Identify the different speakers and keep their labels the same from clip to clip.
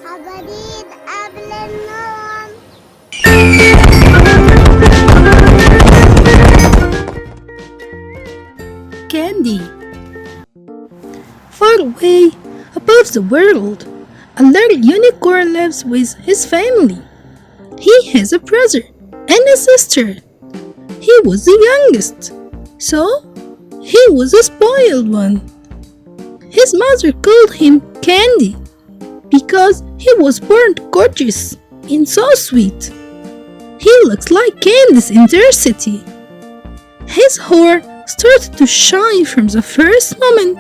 Speaker 1: حضريت قبل النوم.
Speaker 2: Candy. Far away above the world, a little unicorn lives with his family. He has a brother and a sister. He was the youngest, so he was a spoiled one. His mother called him Candy because he was born gorgeous and so sweet. He looks like candies in their city. His horn started to shine from the first moment.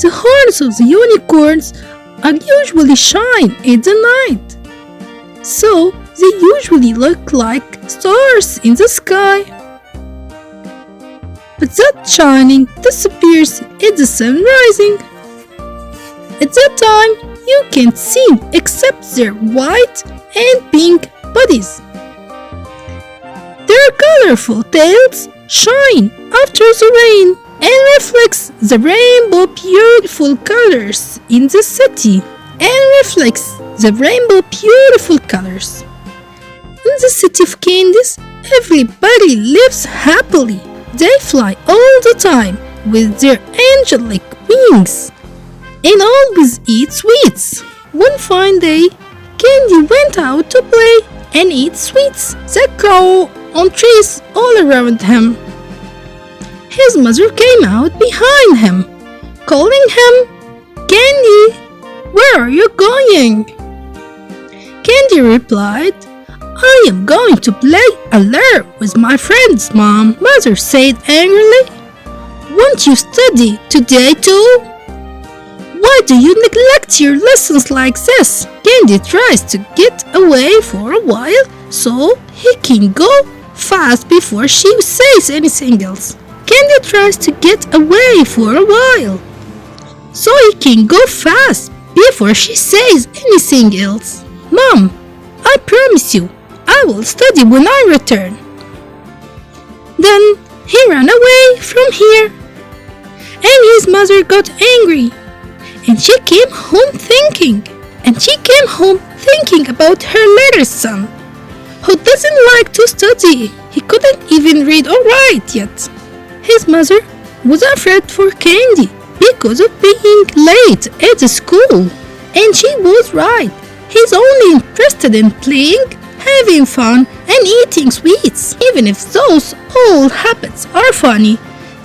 Speaker 2: The horns of the unicorns unusually shine in the night, so they usually look like stars in the sky. But that shining disappears at the sun rising. At that time, you can't see except their white and pink bodies. Their colorful tails shine after the rain and reflects the rainbow beautiful colors in the city In the city of candies, everybody lives happily. They fly all the time with their angelic wings and always eat sweets. One fine day, Candy went out to play and eat sweets that grow on trees all around him. His mother came out behind him, calling him, "Candy, where are you going?" Candy replied, "I am going to play a lure with my friends, Mom," Mother said angrily. "Won't you study today too? Why do you neglect your lessons like this?" Candy tries to get away for a while so he can go fast before she says anything else. Candy tries to get away for a while so he can go fast before she says anything else. "Mom, I promise you, I will study when I return." Then he ran away from here, and his mother got angry, and she came home thinking about her little son, who doesn't like to study. He couldn't even read or write yet. His mother was afraid for Candy because of being late at the school, and she was right. He's only interested in playing, having fun, and eating sweets. Even if those old habits are funny,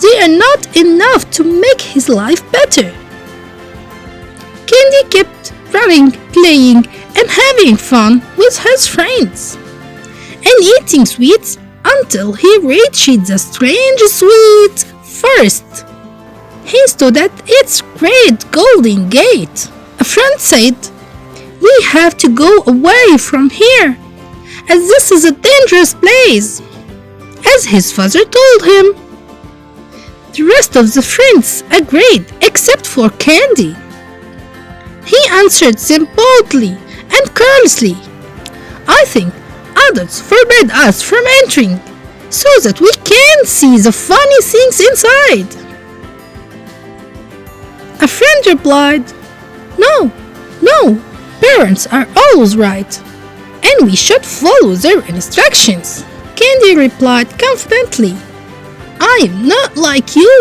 Speaker 2: they are not enough to make his life better. Candy kept running, playing, and having fun with his friends, and eating sweets until he reached the strange sweet forest. He stood at its great golden gate. A friend said, "We have to go away from here, as this is a dangerous place," as his father told him. The rest of the friends agreed except for Candy. He answered them boldly and carelessly, "I think adults forbid us from entering so that we can see the funny things inside." A friend replied, No, parents are always right, and we should follow their instructions." Candy replied confidently, "I am not like you.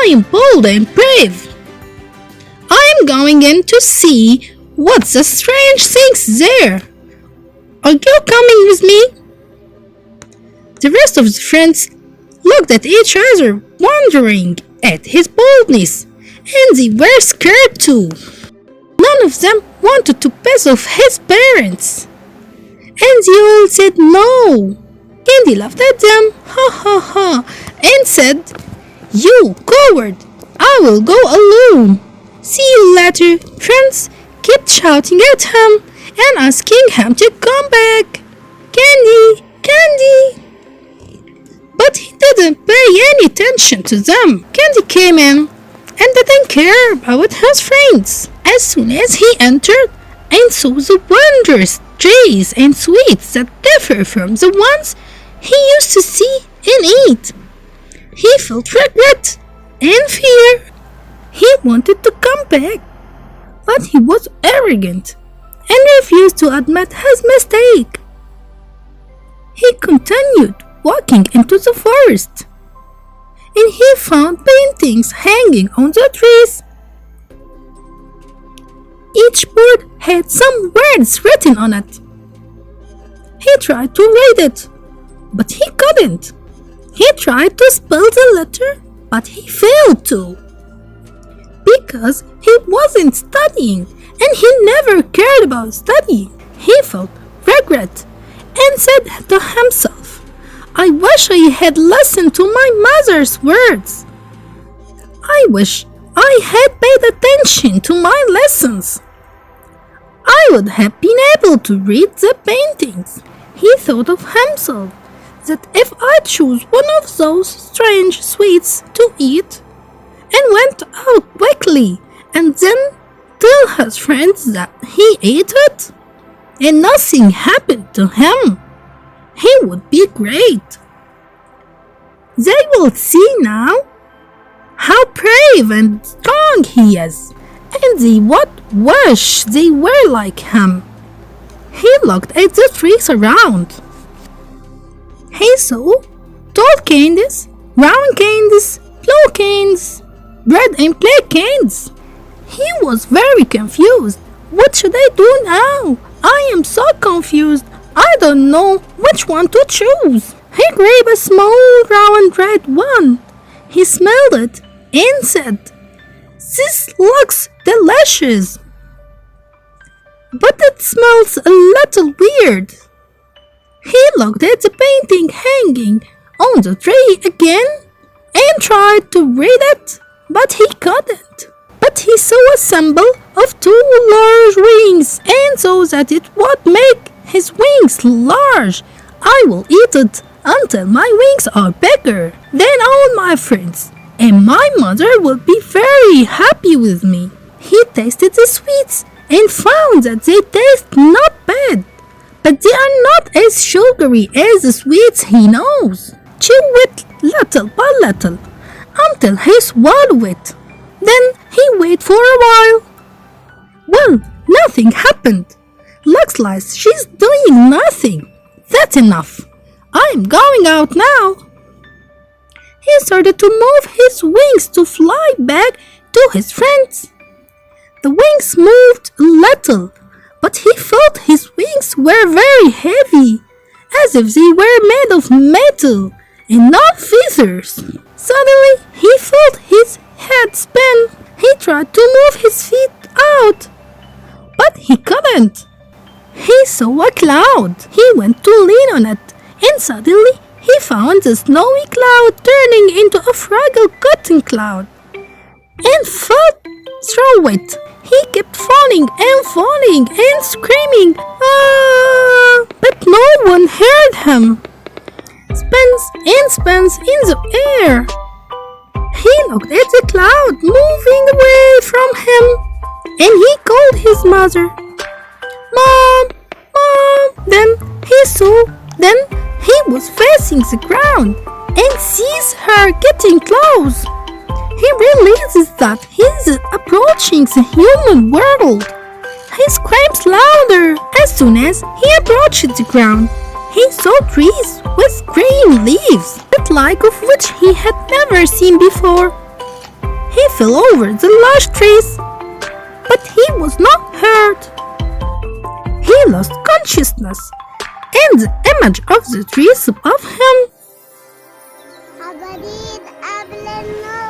Speaker 2: I am bold and brave. I am going in to see what's the strange things there. Are you coming with me?" The rest of the friends looked at each other, wondering at his boldness, and they were scared too. None of them wanted to piss off his parents, and they all said no. Candy laughed at them, and said, "You coward, I will go alone. See you later." Friends kept shouting at him and asking him to come back. "Candy, Candy!" But he didn't pay any attention to them. Candy came in and didn't care about his friends. As soon as he entered and saw the wondrous trees and sweets that differ from the ones he used to see and eat, he felt regret and fear. He wanted to come back, but he was arrogant and refused to admit his mistake. He continued walking into the forest, and he found paintings hanging on the trees. Each board had some words written on it. He tried to read it, but he couldn't. He tried to spell the letter, but he failed to. Because he wasn't studying, and he never cared about studying. He felt regret and said to himself, I wish I had listened to my mother's words. I wish I had paid attention to my lessons. I would have been able to read the paintings. He thought of himself that if I chose one of those strange sweets to eat and went out quickly and then tell his friends that he ate it and nothing happened to him, he would be great. They will see now how brave and strong he is, and they would wish they were like him. He looked at the trees around. He saw tall candies, round candies, blue candies, red and black candies. He was very confused. What should I do now? I am so confused. I don't know which one to choose. He grabbed a small round red one. He smelled it and said, This looks delicious. But it smells a little weird. He looked at the painting hanging on the tree again and tried to read it, but he couldn't. But he saw a symbol of two large wings and saw that it would make his wings large. I will eat it until my wings are bigger than all my friends, and my mother will be very happy with me. He tasted the sweets and found that they taste not bad, but they are not as sugary as the sweets he knows. Chew it little by little until he swallowed it. Then he waited for a while. Well, nothing happened. Looks like she's doing nothing. That's enough. I'm going out now. He started to move his wings to fly back to his friends. The wings moved a little, but he felt his wings were very heavy, as if they were made of metal and not feathers. Suddenly, he felt his head spin. He tried to move his feet out, but he couldn't. He saw a cloud. He went to lean on it, and suddenly he found the snowy cloud turning into a fragile cotton cloud and fell through it. He kept falling and screaming, "Ah!" But no one heard him. Spins and spins in the air. He looked at the cloud moving away from him, and he called his mother. "Mom, Mom!" Then he was facing the ground and sees her getting close. He realizes that he is approaching the human world. He screams louder as soon as he approached the ground. He saw trees with green leaves, the like of which he had never seen before. He fell over the large trees, but he was not hurt. He lost consciousness, and the image of the trees above him
Speaker 1: حضريت قبل النوم